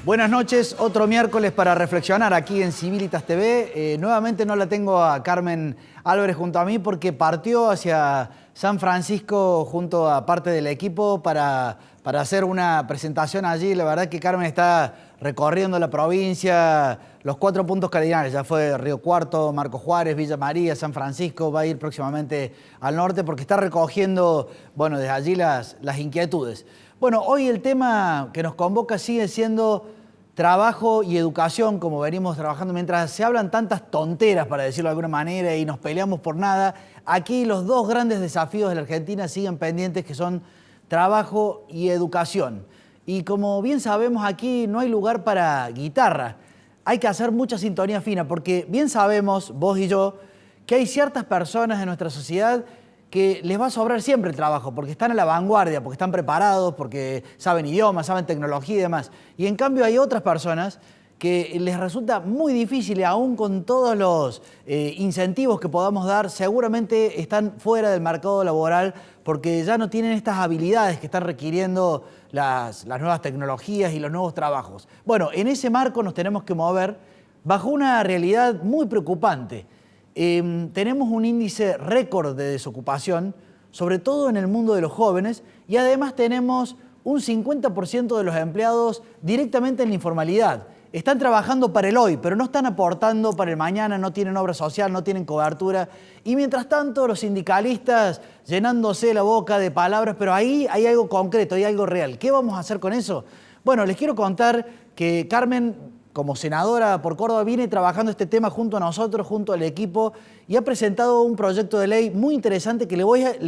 Buenas noches, otro miércoles para reflexionar aquí en Civilitas TV. Nuevamente no la tengo a Carmen Álvarez junto a mí porque partió hacia San Francisco junto a parte del equipo para hacer una presentación allí. La verdad que Carmen está recorriendo la provincia, los 4 puntos cardinales. Ya fue Río Cuarto, Marco Juárez, Villa María, San Francisco. Va a ir próximamente al norte porque está recogiendo, bueno, desde allí las inquietudes. Bueno, hoy el tema que nos convoca sigue siendo trabajo y educación, como venimos trabajando. Mientras se hablan tantas tonteras, para decirlo de alguna manera, y nos peleamos por nada, aquí los dos grandes desafíos de la Argentina siguen pendientes, que son trabajo y educación. Y como bien sabemos, aquí no hay lugar para guitarra. Hay que hacer mucha sintonía fina, porque bien sabemos, vos y yo, que hay ciertas personas en nuestra sociedad que les va a sobrar siempre el trabajo, porque están a la vanguardia, porque están preparados, porque saben idiomas, saben tecnología y demás. Y en cambio hay otras personas que les resulta muy difícil, y aún con todos los incentivos que podamos dar, seguramente están fuera del mercado laboral porque ya no tienen estas habilidades que están requiriendo las nuevas tecnologías y los nuevos trabajos. Bueno, en ese marco nos tenemos que mover bajo una realidad muy preocupante. Tenemos un índice récord de desocupación, sobre todo en el mundo de los jóvenes, y además tenemos un 50% de los empleados directamente en la informalidad. Están trabajando para el hoy, pero no están aportando para el mañana, no tienen obra social, no tienen cobertura. Y mientras tanto, los sindicalistas llenándose la boca de palabras, pero ahí hay algo concreto, hay algo real. ¿Qué vamos a hacer con eso? Bueno, les quiero contar que Carmen, como senadora por Córdoba, viene trabajando este tema junto a nosotros, junto al equipo, y ha presentado un proyecto de ley muy interesante que les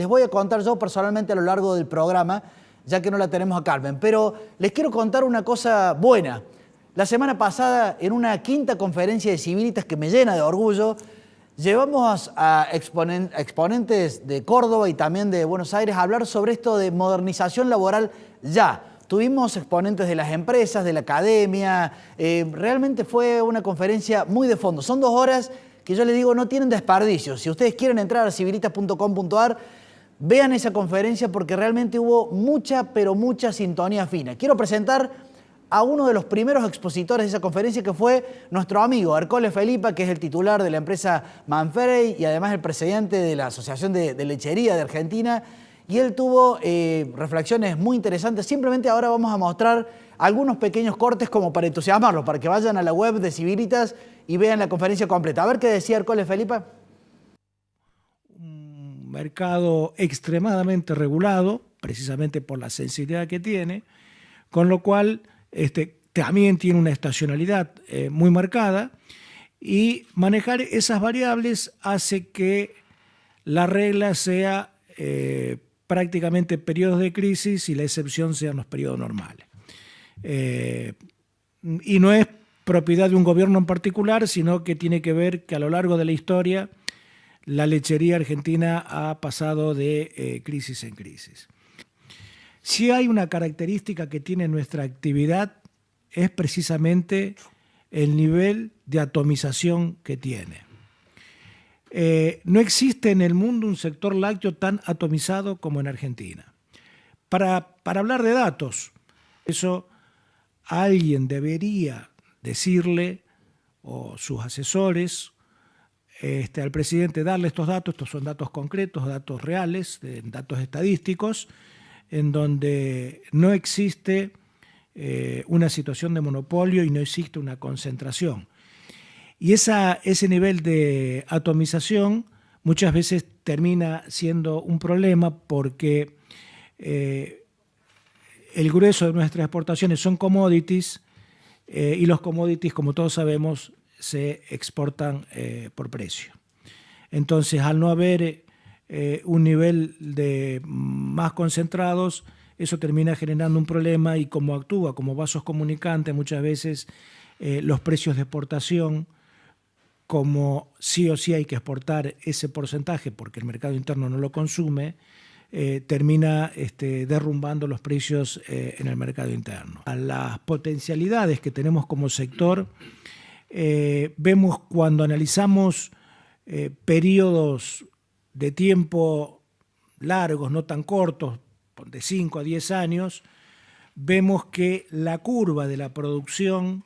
voy a contar yo personalmente a lo largo del programa, ya que no la tenemos a Carmen. Pero les quiero contar una cosa buena. La semana pasada, en una quinta conferencia de Civilitas que me llena de orgullo, llevamos a exponentes de Córdoba y también de Buenos Aires a hablar sobre esto de modernización laboral ya. Tuvimos exponentes de las empresas, de la academia. Realmente fue una conferencia muy de fondo. Son 2 horas que yo les digo no tienen desperdicio. Si ustedes quieren entrar a civilitas.com.ar, vean esa conferencia porque realmente hubo mucha, pero mucha sintonía fina. Quiero presentar a uno de los primeros expositores de esa conferencia, que fue nuestro amigo Ercole Felipa, que es el titular de la empresa Manfrey y además el presidente de la Asociación de Lechería de Argentina. Y él tuvo reflexiones muy interesantes. Simplemente ahora vamos a mostrar algunos pequeños cortes como para entusiasmarlos, para que vayan a la web de Civilitas y vean la conferencia completa. A ver qué decía Ercole Felipa. Un mercado extremadamente regulado, precisamente por la sensibilidad que tiene, con lo cual también tiene una estacionalidad muy marcada, y manejar esas variables hace que la regla sea prácticamente periodos de crisis y la excepción sean los periodos normales. Y no es propiedad de un gobierno en particular, sino que tiene que ver que a lo largo de la historia la lechería argentina ha pasado de crisis en crisis. Si hay una característica que tiene nuestra actividad, es precisamente el nivel de atomización que tiene. No existe en el mundo un sector lácteo tan atomizado como en Argentina. Para hablar de datos, eso alguien debería decirle, o sus asesores, al presidente, darle estos datos. Estos son datos concretos, datos reales, datos estadísticos, en donde no existe una situación de monopolio y no existe una concentración. Y ese nivel de atomización muchas veces termina siendo un problema porque el grueso de nuestras exportaciones son commodities, y los commodities, como todos sabemos, se exportan por precio. Entonces, al no haber un nivel de más concentrados, eso termina generando un problema, y como actúa como vasos comunicantes, muchas veces los precios de exportación, como sí o sí hay que exportar ese porcentaje porque el mercado interno no lo consume, termina derrumbando los precios en el mercado interno. A las potencialidades que tenemos como sector, vemos cuando analizamos periodos de tiempo largos, no tan cortos, de 5 a 10 años, vemos que la curva de la producción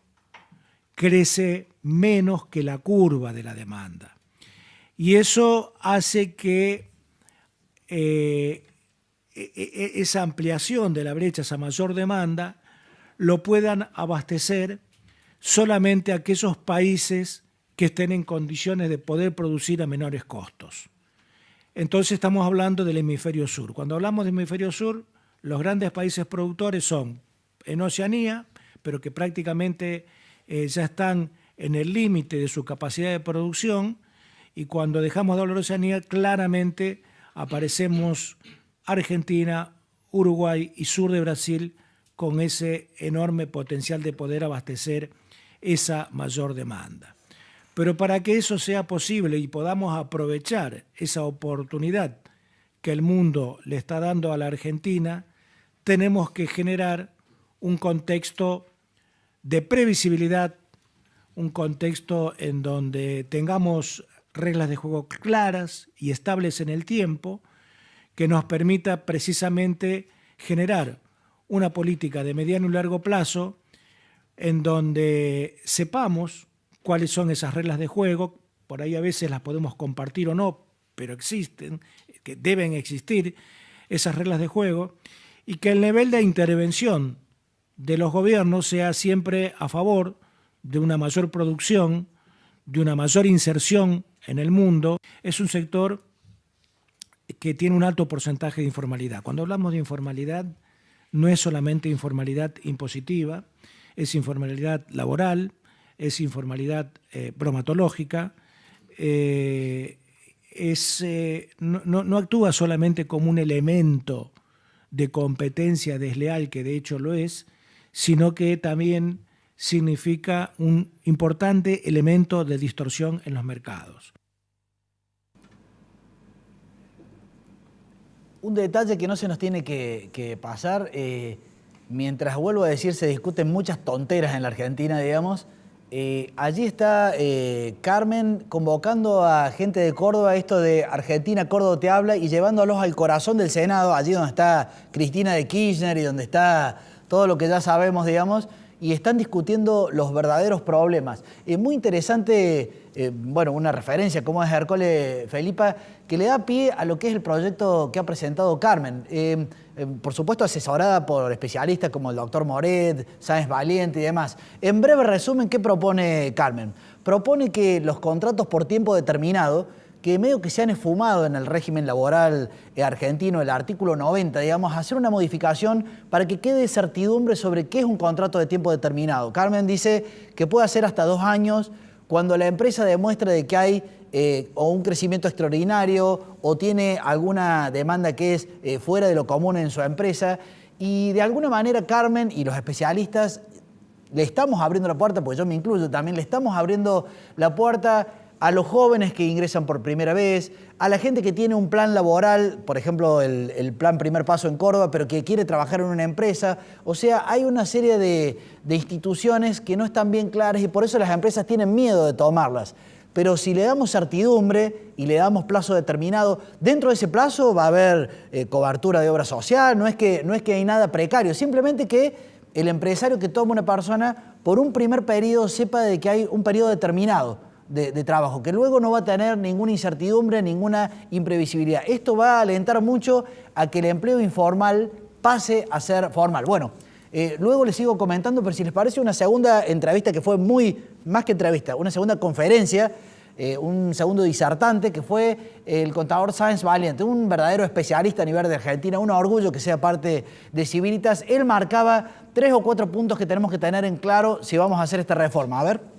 crece menos que la curva de la demanda. Y eso hace que esa ampliación de la brecha, esa mayor demanda, lo puedan abastecer solamente aquellos países que estén en condiciones de poder producir a menores costos. Entonces estamos hablando del hemisferio sur. Cuando hablamos del hemisferio sur, los grandes países productores son en Oceanía, pero que prácticamente ya están en el límite de su capacidad de producción, y cuando dejamos de hablar de Oceanía, claramente aparecemos Argentina, Uruguay y sur de Brasil con ese enorme potencial de poder abastecer esa mayor demanda. Pero para que eso sea posible y podamos aprovechar esa oportunidad que el mundo le está dando a la Argentina, tenemos que generar un contexto de previsibilidad, un contexto en donde tengamos reglas de juego claras y estables en el tiempo, que nos permita precisamente generar una política de mediano y largo plazo en donde sepamos cuáles son esas reglas de juego. Por ahí a veces las podemos compartir o no, pero existen, que deben existir esas reglas de juego, y que el nivel de intervención de los gobiernos sea siempre a favor de una mayor producción, de una mayor inserción en el mundo. Es un sector que tiene un alto porcentaje de informalidad. Cuando hablamos de informalidad, no es solamente informalidad impositiva, es informalidad laboral, es informalidad bromatológica, no actúa solamente como un elemento de competencia desleal, que de hecho lo es, sino que también significa un importante elemento de distorsión en los mercados. Un detalle que no se nos tiene que pasar, mientras vuelvo a decir, se discuten muchas tonteras en la Argentina, digamos. Allí está Carmen convocando a gente de Córdoba, esto de Argentina, Córdoba te habla, y llevándolos al corazón del Senado, allí donde está Cristina de Kirchner y donde está todo lo que ya sabemos, digamos, y están discutiendo los verdaderos problemas. Es muy interesante, bueno, una referencia como es Hercole Felipa, que le da pie a lo que es el proyecto que ha presentado Carmen. Por supuesto asesorada por especialistas como el doctor Moret, Sáenz Valiente y demás. En breve resumen, ¿qué propone Carmen? Propone que los contratos por tiempo determinado, que medio que se han esfumado en el régimen laboral argentino, el artículo 90, digamos, hacer una modificación para que quede certidumbre sobre qué es un contrato de tiempo determinado. Carmen dice que puede ser hasta 2 años cuando la empresa demuestre de que hay o un crecimiento extraordinario o tiene alguna demanda que es fuera de lo común en su empresa, y de alguna manera Carmen y los especialistas le estamos abriendo la puerta, porque yo me incluyo también, le estamos abriendo la puerta a los jóvenes que ingresan por primera vez, a la gente que tiene un plan laboral, por ejemplo el plan Primer Paso en Córdoba, pero que quiere trabajar en una empresa. O sea, hay una serie de instituciones que no están bien claras y por eso las empresas tienen miedo de tomarlas. Pero si le damos certidumbre y le damos plazo determinado, dentro de ese plazo va a haber cobertura de obra social, no es que hay nada precario, simplemente que el empresario que toma una persona por un primer periodo sepa de que hay un periodo determinado de trabajo, que luego no va a tener ninguna incertidumbre, ninguna imprevisibilidad. Esto va a alentar mucho a que el empleo informal pase a ser formal. Bueno, luego les sigo comentando, pero si les parece, una segunda entrevista que fue más que entrevista, una segunda conferencia, un segundo disertante, que fue el contador Sáenz Valiente, un verdadero especialista a nivel de Argentina, un orgullo que sea parte de Civilitas. Él marcaba 3 o 4 puntos que tenemos que tener en claro si vamos a hacer esta reforma. A ver.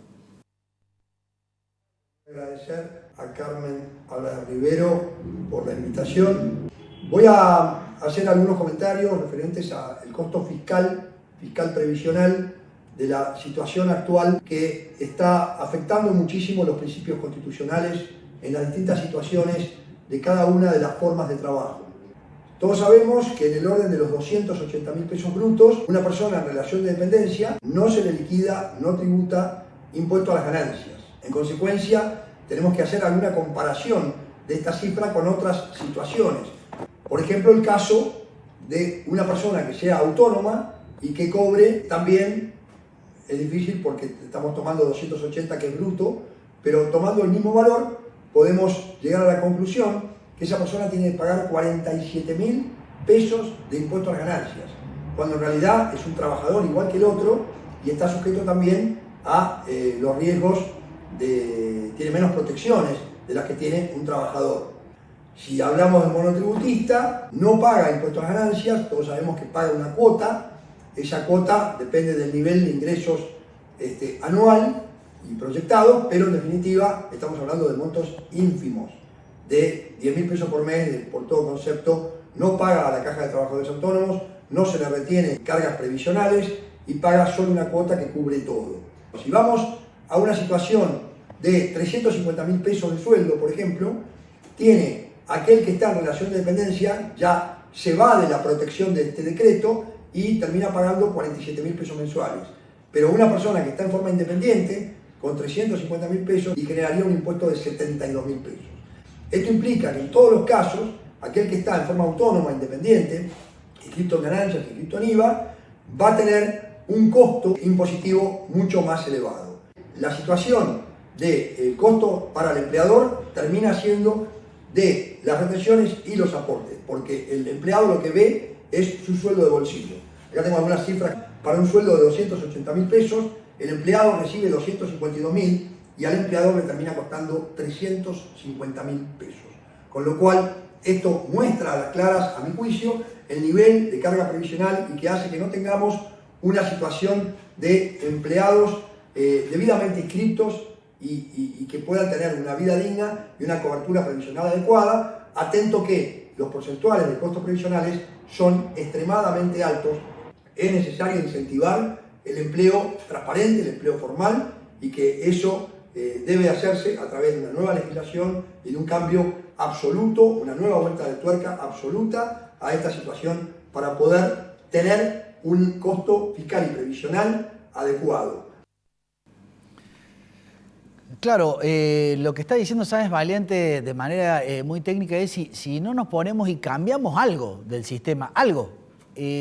Agradecer a Carmen Álvarez Rivero por la invitación. Voy a hacer algunos comentarios referentes al costo fiscal previsional de la situación actual que está afectando muchísimo los principios constitucionales en las distintas situaciones de cada una de las formas de trabajo. Todos sabemos que en el orden de los 280.000 pesos brutos, una persona en relación de dependencia no se le liquida, no tributa impuesto a las ganancias. En consecuencia, tenemos que hacer alguna comparación de esta cifra con otras situaciones. Por ejemplo, el caso de una persona que sea autónoma y que cobre también, es difícil porque estamos tomando 280 que es bruto, pero tomando el mismo valor podemos llegar a la conclusión que esa persona tiene que pagar 47.000 pesos de impuestos a las ganancias, cuando en realidad es un trabajador igual que el otro y está sujeto también a los riesgos tiene menos protecciones de las que tiene un trabajador. Si hablamos del monotributista, no paga impuestos a las ganancias, todos sabemos que paga una cuota, esa cuota depende del nivel de ingresos anual y proyectados, pero en definitiva estamos hablando de montos ínfimos, de 10.000 pesos por mes, por todo concepto, no paga a la Caja de Trabajadores Autónomos, no se le retiene cargas previsionales y paga solo una cuota que cubre todo. Si vamos a una situación de 350.000 pesos de sueldo, por ejemplo, tiene aquel que está en relación de dependencia, ya se va de la protección de este decreto y termina pagando 47.000 pesos mensuales. Pero una persona que está en forma independiente, con 350.000 pesos, y generaría un impuesto de 72.000 pesos. Esto implica que en todos los casos, aquel que está en forma autónoma, independiente, inscrito en ganancias, inscrito en IVA, va a tener un costo impositivo mucho más elevado. La situación del costo para el empleador termina siendo de las retenciones y los aportes, porque el empleado lo que ve es su sueldo de bolsillo. Acá tengo algunas cifras. Para un sueldo de 280.000 pesos, el empleado recibe 252.000 y al empleador le termina costando 350.000 pesos. Con lo cual, esto muestra a las claras, a mi juicio, el nivel de carga previsional y que hace que no tengamos una situación de empleados debidamente inscritos y que puedan tener una vida digna y una cobertura previsional adecuada, atento que los porcentuales de costos previsionales son extremadamente altos. Es necesario incentivar el empleo transparente, el empleo formal, y que eso debe hacerse a través de una nueva legislación y de un cambio absoluto, una nueva vuelta de tuerca absoluta a esta situación para poder tener un costo fiscal y previsional adecuado. Claro, lo que está diciendo Sáenz Valiente de manera muy técnica es si no nos ponemos y cambiamos algo del sistema, algo,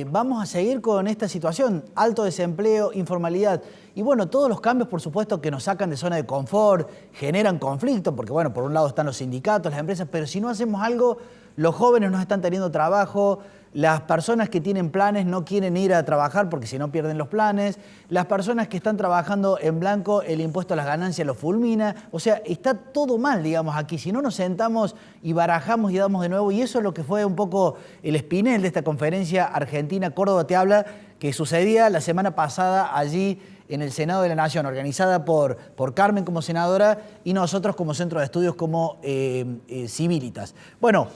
vamos a seguir con esta situación, alto desempleo, informalidad. Y bueno, todos los cambios, por supuesto, que nos sacan de zona de confort, generan conflicto, porque bueno, por un lado están los sindicatos, las empresas, pero si no hacemos algo, los jóvenes no están teniendo trabajo, las personas que tienen planes no quieren ir a trabajar porque si no pierden los planes, las personas que están trabajando en blanco, el impuesto a las ganancias los fulmina, o sea, está todo mal, digamos, aquí. Si no nos sentamos y barajamos y damos de nuevo, y eso es lo que fue un poco el espinel de esta conferencia Argentina, Córdoba te habla, que sucedía la semana pasada allí en el Senado de la Nación, organizada por Carmen como senadora y nosotros como Centro de Estudios como Civilitas. Bueno,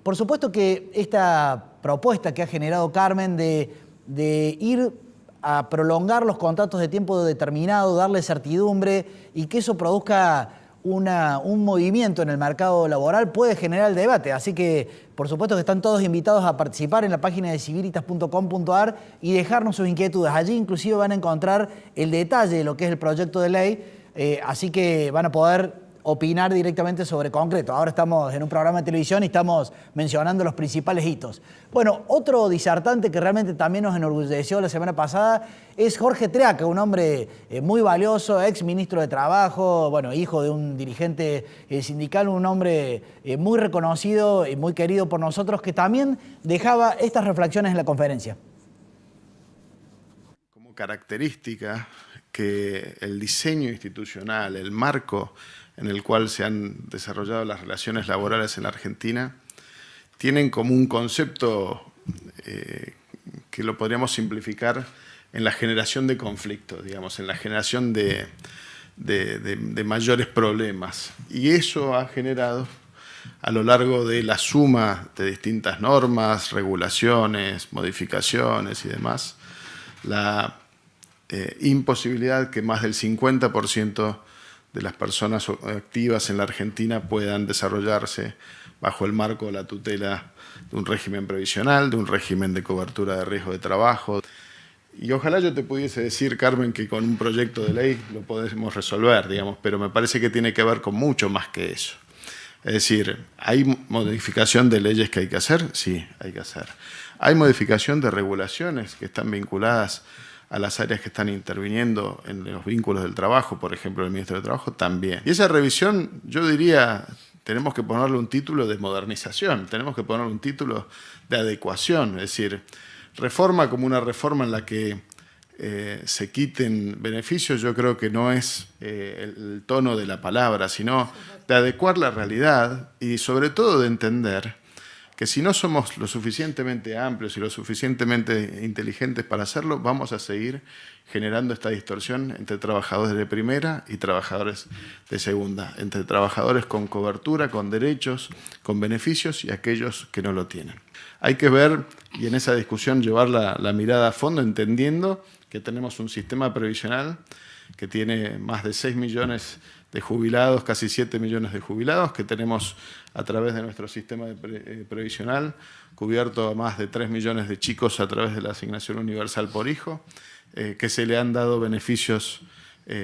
por supuesto que esta propuesta que ha generado Carmen de ir a prolongar los contratos de tiempo determinado, darle certidumbre y que eso produzca un movimiento en el mercado laboral puede generar el debate. Así que, por supuesto que están todos invitados a participar en la página de civilitas.com.ar y dejarnos sus inquietudes. Allí inclusive van a encontrar el detalle de lo que es el proyecto de ley, así que van a poder opinar directamente sobre concreto. Ahora estamos en un programa de televisión y estamos mencionando los principales hitos. Bueno, otro disertante que realmente también nos enorgulleció la semana pasada es Jorge Treaca, un hombre muy valioso, ex ministro de Trabajo, bueno, hijo de un dirigente sindical, un hombre muy reconocido y muy querido por nosotros, que también dejaba estas reflexiones en la conferencia. Como característica que el diseño institucional, el marco en el cual se han desarrollado las relaciones laborales en la Argentina, tienen como un concepto que lo podríamos simplificar en la generación de conflictos, digamos, en la generación de mayores problemas. Y eso ha generado, a lo largo de la suma de distintas normas, regulaciones, modificaciones y demás, la imposibilidad que más del 50% de las personas activas en la Argentina puedan desarrollarse bajo el marco de la tutela de un régimen previsional, de un régimen de cobertura de riesgo de trabajo. Y ojalá yo te pudiese decir, Carmen, que con un proyecto de ley lo podemos resolver, digamos, pero me parece que tiene que ver con mucho más que eso. Es decir, ¿hay modificación de leyes que hay que hacer? Sí, hay que hacer. ¿Hay modificación de regulaciones que están vinculadas a las áreas que están interviniendo en los vínculos del trabajo, por ejemplo, el Ministerio de Trabajo? También. Y esa revisión, yo diría, tenemos que ponerle un título de modernización, tenemos que ponerle un título de adecuación, es decir, reforma como una reforma en la que se quiten beneficios, yo creo que no es el tono de la palabra, sino de adecuar la realidad y sobre todo de entender que si no somos lo suficientemente amplios y lo suficientemente inteligentes para hacerlo, vamos a seguir generando esta distorsión entre trabajadores de primera y trabajadores de segunda, entre trabajadores con cobertura, con derechos, con beneficios y aquellos que no lo tienen. Hay que ver, y en esa discusión llevar la mirada a fondo, entendiendo que tenemos un sistema previsional que tiene más de 6 millones de jubilados, casi 7 millones de jubilados, que tenemos a través de nuestro sistema previsional cubierto a más de 3 millones de chicos a través de la asignación universal por hijo, que se le han dado beneficios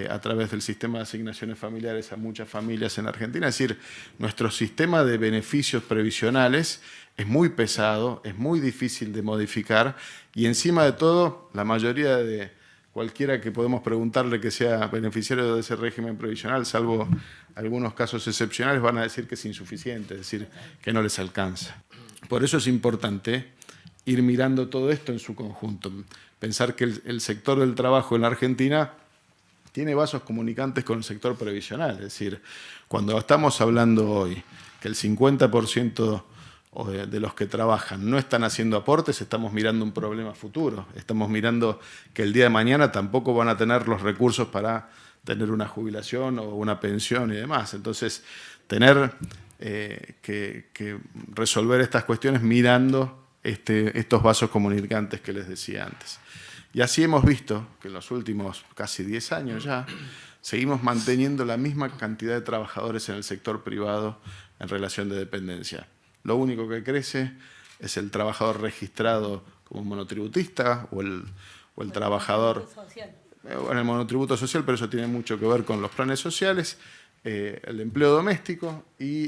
a través del sistema de asignaciones familiares a muchas familias en Argentina. Es decir, nuestro sistema de beneficios previsionales es muy pesado, es muy difícil de modificar y encima de todo, la mayoría de cualquiera que podemos preguntarle que sea beneficiario de ese régimen previsional, salvo algunos casos excepcionales, van a decir que es insuficiente, es decir, que no les alcanza. Por eso es importante ir mirando todo esto en su conjunto. Pensar que el sector del trabajo en la Argentina tiene vasos comunicantes con el sector previsional. Es decir, cuando estamos hablando hoy que el 50% de los que trabajan no están haciendo aportes, estamos mirando un problema futuro. Estamos mirando que el día de mañana tampoco van a tener los recursos para tener una jubilación o una pensión y demás. Entonces, tener que resolver estas cuestiones mirando estos vasos comunicantes que les decía antes. Y así hemos visto que en los últimos casi 10 años ya seguimos manteniendo la misma cantidad de trabajadores en el sector privado en relación de dependencia. Lo único que crece es el trabajador registrado como monotributista o el trabajador en el monotributo social, pero eso tiene mucho que ver con los planes sociales, el empleo doméstico y,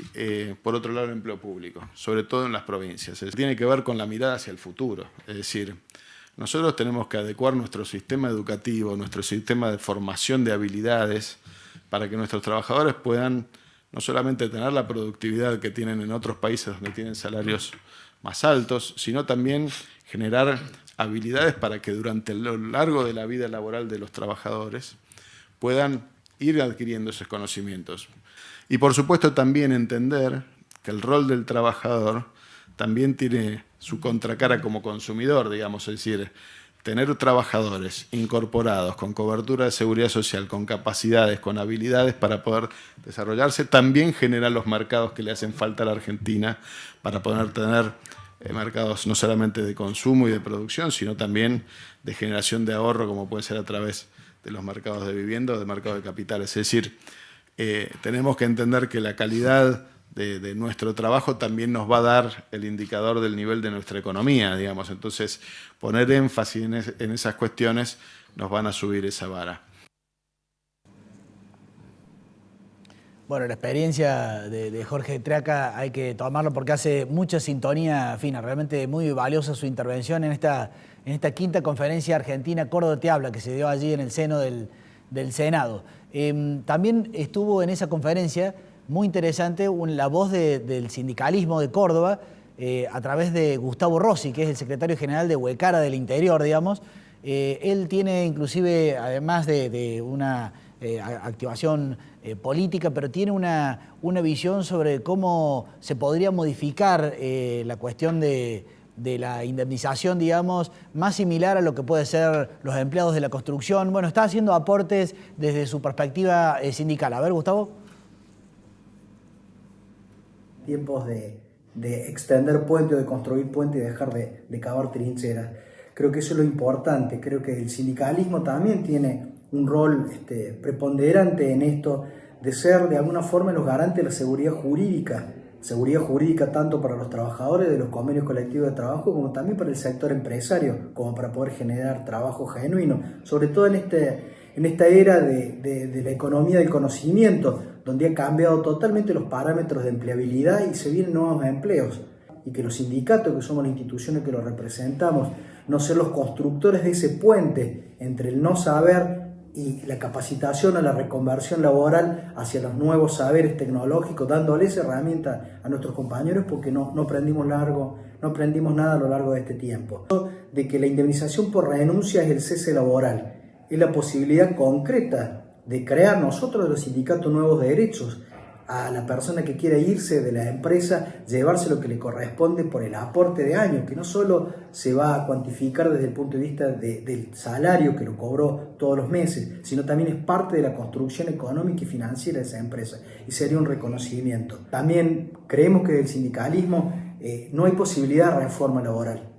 por otro lado, el empleo público, sobre todo en las provincias. Tiene que ver con la mirada hacia el futuro. Es decir, nosotros tenemos que adecuar nuestro sistema educativo, nuestro sistema de formación de habilidades, para que nuestros trabajadores puedan no solamente tener la productividad que tienen en otros países donde tienen salarios más altos, sino también generar habilidades para que durante lo largo de la vida laboral de los trabajadores puedan ir adquiriendo esos conocimientos. Y por supuesto también entender que el rol del trabajador también tiene su contracara como consumidor, digamos, es decir, tener trabajadores incorporados con cobertura de seguridad social, con capacidades, con habilidades para poder desarrollarse, también genera los mercados que le hacen falta a la Argentina para poder tener mercados no solamente de consumo y de producción, sino también de generación de ahorro, como puede ser a través de los mercados de vivienda o de mercados de capitales. Es decir, tenemos que entender que la calidad de nuestro trabajo también nos va a dar el indicador del nivel de nuestra economía, digamos. Entonces, poner énfasis en esas cuestiones nos van a subir esa vara. Bueno, la experiencia de Jorge Traca hay que tomarlo porque hace mucha sintonía fina, realmente muy valiosa su intervención en esta quinta conferencia argentina Córdoba te habla, que se dio allí en el seno del Senado. También estuvo en esa conferencia muy interesante la voz del sindicalismo de Córdoba a través de Gustavo Rossi, que es el secretario general de Huecara del Interior, digamos. Él tiene inclusive, además de una activación política, pero tiene una visión sobre cómo se podría modificar la cuestión de la indemnización, digamos, más similar a lo que puede ser los empleados de la construcción. Bueno, está haciendo aportes desde su perspectiva sindical. A ver, Gustavo. Tiempos de extender puente o de construir puente y dejar de cavar trincheras. Creo que eso es lo importante. Creo que el sindicalismo también tiene un rol preponderante en esto de ser de alguna forma los garantes de la seguridad jurídica tanto para los trabajadores de los convenios colectivos de trabajo como también para el sector empresario, como para poder generar trabajo genuino, sobre todo en esta era de la economía del conocimiento, donde ha cambiado totalmente los parámetros de empleabilidad y se vienen nuevos empleos, y que los sindicatos, que somos las instituciones que los representamos, no ser los constructores de ese puente entre el no saber y la capacitación o la reconversión laboral hacia los nuevos saberes tecnológicos, dándoles herramientas a nuestros compañeros, porque no aprendimos nada a lo largo de este tiempo. De que la indemnización por renuncia es el cese laboral, es la posibilidad concreta de crear nosotros los sindicatos nuevos derechos a la persona que quiera irse de la empresa, llevarse lo que le corresponde por el aporte de años, que no solo se va a cuantificar desde el punto de vista del salario que lo cobró todos los meses, sino también es parte de la construcción económica y financiera de esa empresa, y sería un reconocimiento. También creemos que del sindicalismo no hay posibilidad de reforma laboral,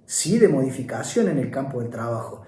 sí de modificación en el campo del trabajo.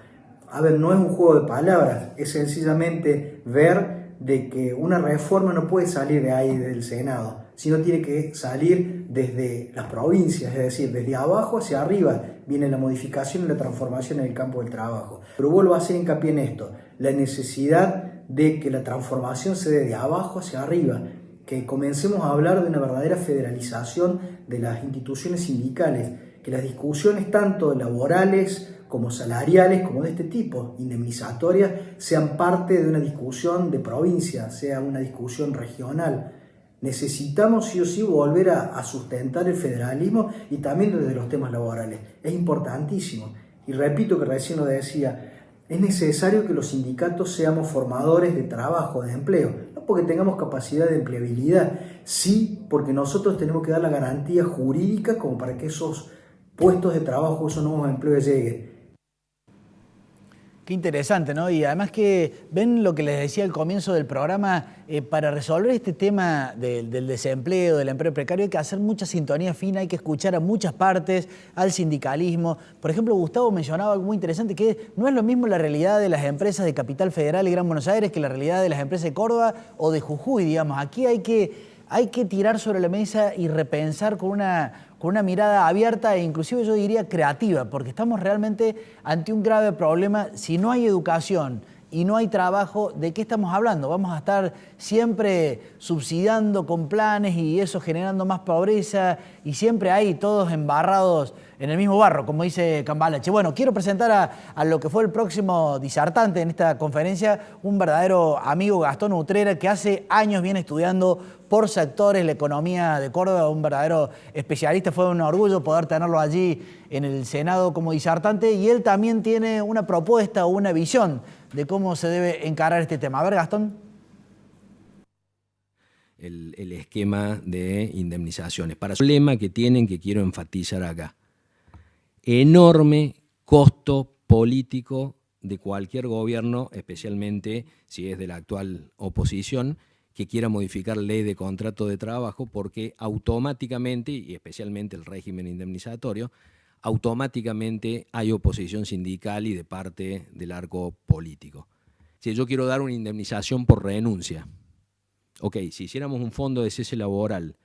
A ver, no es un juego de palabras, es sencillamente ver de que una reforma no puede salir de ahí, del Senado, sino tiene que salir desde las provincias, es decir, desde abajo hacia arriba viene la modificación y la transformación en el campo del trabajo. Pero vuelvo a hacer hincapié en esto, la necesidad de que la transformación se dé de abajo hacia arriba, que comencemos a hablar de una verdadera federalización de las instituciones sindicales, que las discusiones tanto laborales como salariales, como de este tipo, indemnizatorias, sean parte de una discusión de provincia, sea una discusión regional. Necesitamos sí o sí volver a sustentar el federalismo y también desde los temas laborales. Es importantísimo. Y repito que recién lo decía, es necesario que los sindicatos seamos formadores de trabajo, de empleo, no porque tengamos capacidad de empleabilidad, sí porque nosotros tenemos que dar la garantía jurídica como para que esos puestos de trabajo, esos nuevos empleos lleguen. Qué interesante, ¿no? Y además que ven lo que les decía al comienzo del programa, para resolver este tema del desempleo, del empleo precario, hay que hacer mucha sintonía fina, hay que escuchar a muchas partes, al sindicalismo. Por ejemplo, Gustavo mencionaba algo muy interesante, que no es lo mismo la realidad de las empresas de Capital Federal y Gran Buenos Aires que la realidad de las empresas de Córdoba o de Jujuy, digamos. Aquí hay que tirar sobre la mesa y repensar con una mirada abierta e inclusive yo diría creativa, porque estamos realmente ante un grave problema. Si no hay educación y no hay trabajo, ¿de qué estamos hablando? Vamos a estar siempre subsidiando con planes y eso generando más pobreza y siempre ahí todos embarrados en el mismo barro, como dice Cambalache. Bueno, quiero presentar a lo que fue el próximo disertante en esta conferencia, un verdadero amigo, Gastón Utrera, que hace años viene estudiando por sectores la economía de Córdoba, un verdadero especialista. Fue un orgullo poder tenerlo allí en el Senado como disertante, y él también tiene una propuesta o una visión de cómo se debe encarar este tema. A ver, Gastón. El esquema de indemnizaciones. Para el problema que tienen, que quiero enfatizar acá, enorme costo político de cualquier gobierno, especialmente si es de la actual oposición, que quiera modificar ley de contrato de trabajo, porque automáticamente, y especialmente el régimen indemnizatorio, automáticamente hay oposición sindical y de parte del arco político. Si yo quiero dar una indemnización por renuncia, ok, si hiciéramos un fondo de cese laboral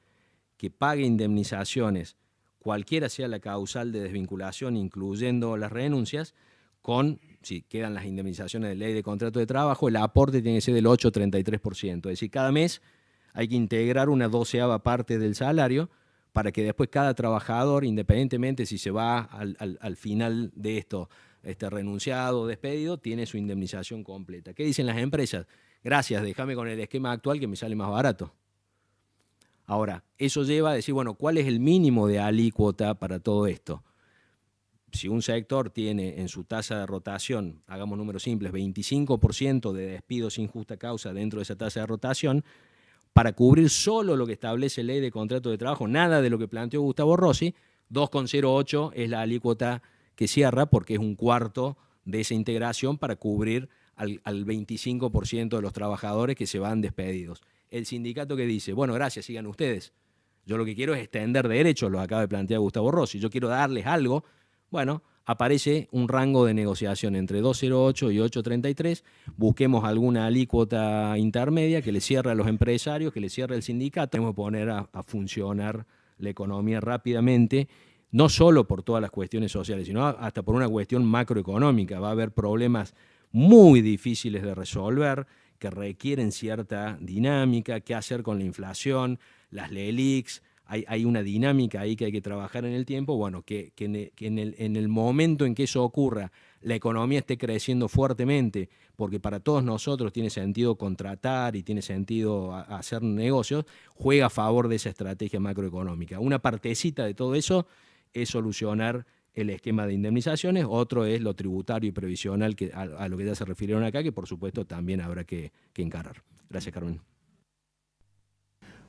que pague indemnizaciones, cualquiera sea la causal de desvinculación, incluyendo las renuncias, si quedan las indemnizaciones de ley de contrato de trabajo, el aporte tiene que ser del 8,33%. Es decir, cada mes hay que integrar una 12ª parte del salario para que después cada trabajador, independientemente si se va al final de esto, renunciado o despedido, tiene su indemnización completa. ¿Qué dicen las empresas? Gracias, déjame con el esquema actual que me sale más barato. Ahora, eso lleva a decir, bueno, ¿cuál es el mínimo de alícuota para todo esto? Si un sector tiene en su tasa de rotación, hagamos números simples, 25% de despidos sin justa causa dentro de esa tasa de rotación, para cubrir solo lo que establece ley de contrato de trabajo, nada de lo que planteó Gustavo Rossi, 2,08 es la alícuota que cierra, porque es un cuarto de esa integración para cubrir al 25% de los trabajadores que se van despedidos. El sindicato que dice, bueno, gracias, sigan ustedes. Yo lo que quiero es extender derechos, los acaba de plantear Gustavo Rossi. Yo quiero darles algo. Bueno, aparece un rango de negociación entre 2,08 y 8,33. Busquemos alguna alícuota intermedia que le cierre a los empresarios, que le cierre al sindicato. Tenemos que poner a funcionar la economía rápidamente, no solo por todas las cuestiones sociales, sino hasta por una cuestión macroeconómica. Va a haber problemas muy difíciles de resolver, que requieren cierta dinámica, qué hacer con la inflación, las LELIQs. Hay una dinámica ahí que hay que trabajar en el tiempo. Bueno, que en el momento en que eso ocurra, la economía esté creciendo fuertemente, porque para todos nosotros tiene sentido contratar y tiene sentido hacer negocios, juega a favor de esa estrategia macroeconómica. Una partecita de todo eso es solucionar el esquema de indemnizaciones, otro es lo tributario y previsional, a lo que ya se refirieron acá, que por supuesto también habrá que encarar. Gracias, Carmen.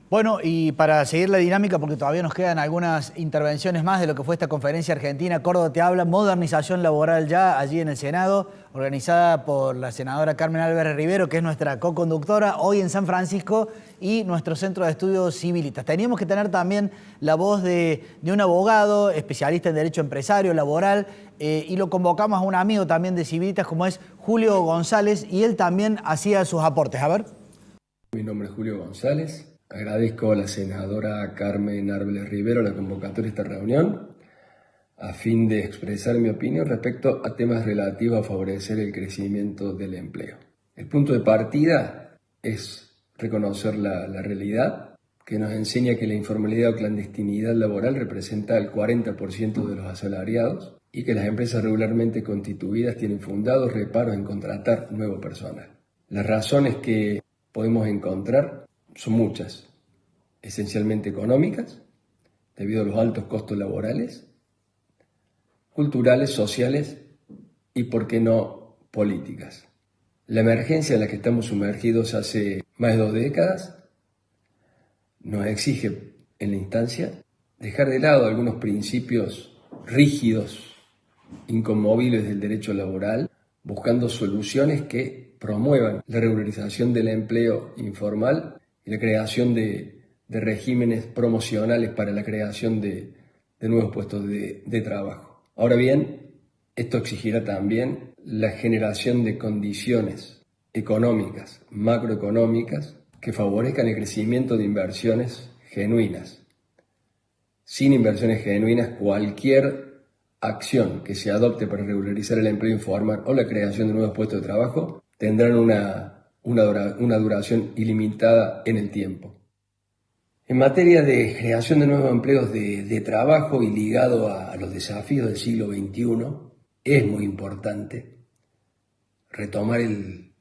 Bueno, y para seguir la dinámica, porque todavía nos quedan algunas intervenciones más de lo que fue esta conferencia argentina, Córdoba te habla, modernización laboral ya allí en el Senado, organizada por la senadora Carmen Álvarez Rivero, que es nuestra co-conductora, hoy en San Francisco, y nuestro Centro de Estudios Civilitas. Teníamos que tener también la voz de un abogado, especialista en Derecho Empresario, Laboral, y lo convocamos a un amigo también de Civilitas, como es Julio González, y él también hacía sus aportes. A ver. Mi nombre es Julio González. Agradezco a la senadora Carmen Álvarez Rivero la convocatoria de esta reunión a fin de expresar mi opinión respecto a temas relativos a favorecer el crecimiento del empleo. El punto de partida es reconocer la realidad que nos enseña que la informalidad o clandestinidad laboral representa el 40% de los asalariados y que las empresas regularmente constituidas tienen fundados reparos en contratar nuevo personal. Las razones que podemos encontrar son muchas, esencialmente económicas, debido a los altos costos laborales, culturales, sociales y, por qué no, políticas. La emergencia en la que estamos sumergidos hace más de 2 décadas nos exige, en la instancia, dejar de lado algunos principios rígidos, inconmovibles del derecho laboral, buscando soluciones que promuevan la regularización del empleo informal y la creación de regímenes promocionales para la creación de nuevos puestos de trabajo. Ahora bien, esto exigirá también la generación de condiciones económicas, macroeconómicas, que favorezcan el crecimiento de inversiones genuinas. Sin inversiones genuinas, cualquier acción que se adopte para regularizar el empleo informal o la creación de nuevos puestos de trabajo tendrán una duración ilimitada en el tiempo. En materia de creación de nuevos empleos de trabajo y ligado a los desafíos del siglo XXI, es muy importante retomar el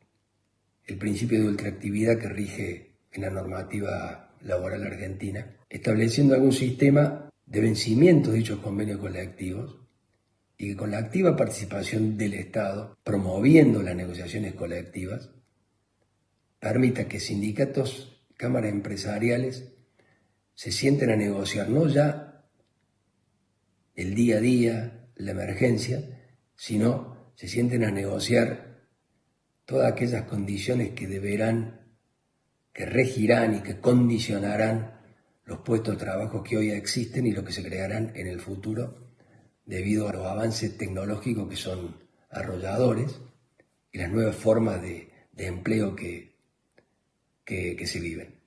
principio de ultraactividad que rige en la normativa laboral argentina, estableciendo algún sistema de vencimiento de dichos convenios colectivos y que con la activa participación del Estado, promoviendo las negociaciones colectivas, permita que sindicatos, cámaras empresariales se sienten a negociar no ya el día a día, la emergencia, sino se sienten a negociar todas aquellas condiciones que regirán y que condicionarán los puestos de trabajo que hoy existen y los que se crearán en el futuro debido a los avances tecnológicos que son arrolladores y las nuevas formas de empleo que se viven.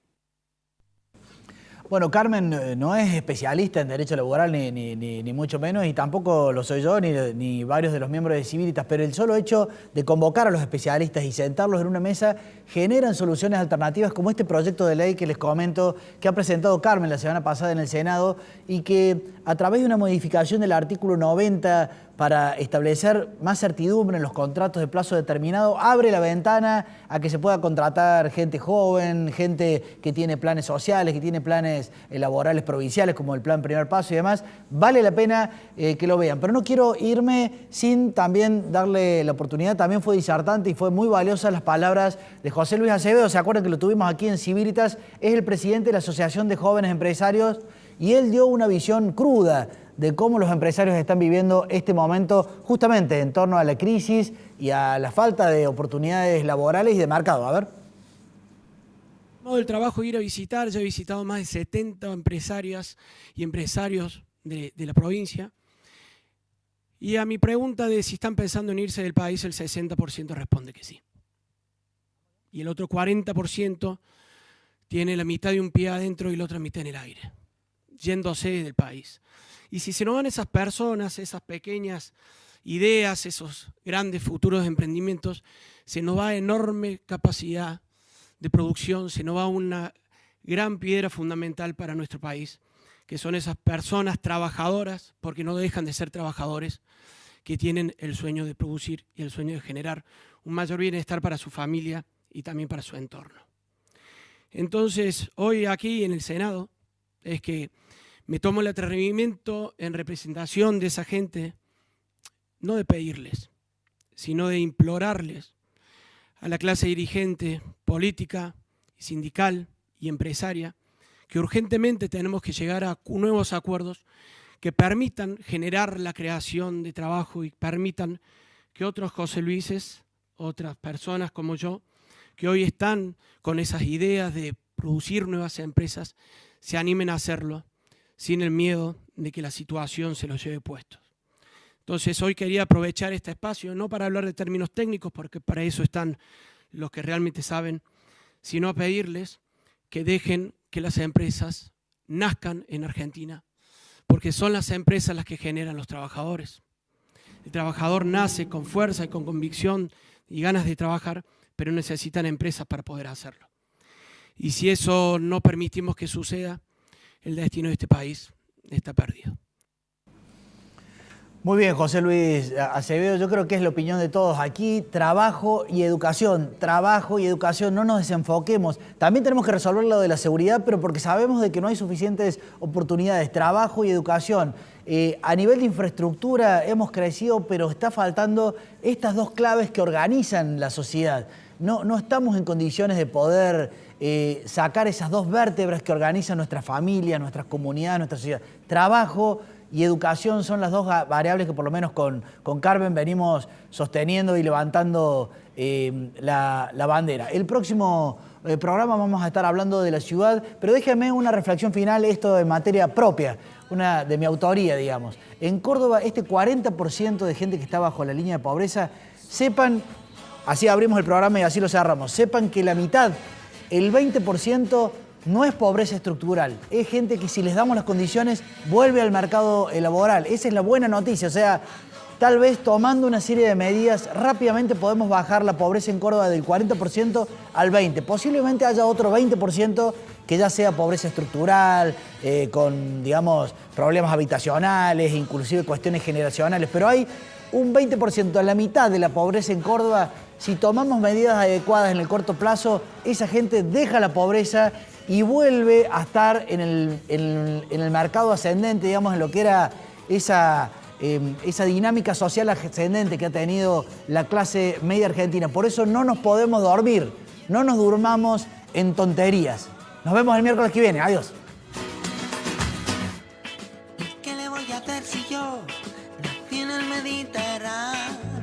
Bueno, Carmen no es especialista en derecho laboral, ni mucho menos, y tampoco lo soy yo, ni varios de los miembros de Civilitas, pero el solo hecho de convocar a los especialistas y sentarlos en una mesa generan soluciones alternativas como este proyecto de ley que les comento, que ha presentado Carmen la semana pasada en el Senado y que a través de una modificación del artículo 90 para establecer más certidumbre en los contratos de plazo determinado, abre la ventana a que se pueda contratar gente joven, gente que tiene planes sociales, que tiene planes laborales provinciales como el Plan Primer Paso y demás. Vale la pena que lo vean. Pero no quiero irme sin también darle la oportunidad. También fue disertante y fue muy valiosa las palabras de José Luis Acevedo. ¿Se acuerdan que lo tuvimos aquí en Civilitas? Es el presidente de la Asociación de Jóvenes Empresarios y él dio una visión cruda de cómo los empresarios están viviendo este momento justamente en torno a la crisis y a la falta de oportunidades laborales y de mercado. A ver. Modo del trabajo, ir a visitar, yo he visitado más de 70 empresarias y empresarios de la provincia. Y a mi pregunta de si están pensando en irse del país, el 60% responde que sí. Y el otro 40% tiene la mitad de un pie adentro y la otra mitad en el aire. yéndose del país. Y si se nos van esas personas, esas pequeñas ideas, esos grandes futuros emprendimientos, se nos va enorme capacidad de producción, se nos va una gran piedra fundamental para nuestro país, que son esas personas trabajadoras, porque no dejan de ser trabajadores, que tienen el sueño de producir y el sueño de generar un mayor bienestar para su familia y también para su entorno. Entonces, hoy aquí en el Senado, es que me tomo el atrevimiento en representación de esa gente, no de pedirles, sino de implorarles a la clase dirigente política, sindical y empresaria, que urgentemente tenemos que llegar a nuevos acuerdos que permitan generar la creación de trabajo y permitan que otros José Luises, otras personas como yo, que hoy están con esas ideas de producir nuevas empresas, se animen a hacerlo sin el miedo de que la situación se los lleve puestos. Entonces hoy quería aprovechar este espacio, no para hablar de términos técnicos, porque para eso están los que realmente saben, sino a pedirles que dejen que las empresas nazcan en Argentina, porque son las empresas las que generan los trabajadores. El trabajador nace con fuerza y con convicción y ganas de trabajar, pero necesitan empresas para poder hacerlo. Y si eso no permitimos que suceda, el destino de este país está perdido. Muy bien, José Luis Acevedo, yo creo que es la opinión de todos aquí. Trabajo y educación, no nos desenfoquemos. También tenemos que resolver lo de la seguridad, pero porque sabemos de que no hay suficientes oportunidades. Trabajo y educación. A nivel de infraestructura hemos crecido, pero está faltando estas dos claves que organizan la sociedad. No estamos en condiciones de poder sacar esas dos vértebras que organizan nuestra familia, nuestras comunidades, nuestra sociedad. Trabajo y educación son las dos variables que por lo menos con Carmen venimos sosteniendo y levantando la bandera. El próximo programa vamos a estar hablando de la ciudad, pero déjame una reflexión final, esto en materia propia, una de mi autoría, digamos. En Córdoba, este 40% de gente que está bajo la línea de pobreza, sepan, así abrimos el programa y así lo cerramos, sepan que la mitad, el 20%, no es pobreza estructural, es gente que si les damos las condiciones vuelve al mercado laboral. Esa es la buena noticia, o sea, tal vez tomando una serie de medidas rápidamente podemos bajar la pobreza en Córdoba del 40% al 20%. Posiblemente haya otro 20% que ya sea pobreza estructural, con, digamos, problemas habitacionales, inclusive cuestiones generacionales, pero hay un 20%, a la mitad de la pobreza en Córdoba. Si tomamos medidas adecuadas en el corto plazo, esa gente deja la pobreza y vuelve a estar en el mercado ascendente, digamos, en lo que era esa dinámica social ascendente que ha tenido la clase media argentina. Por eso no nos podemos dormir, no nos durmamos en tonterías. Nos vemos el miércoles que viene. Adiós. ¿Qué le voy a hacer si yo nací en el Mediterráneo?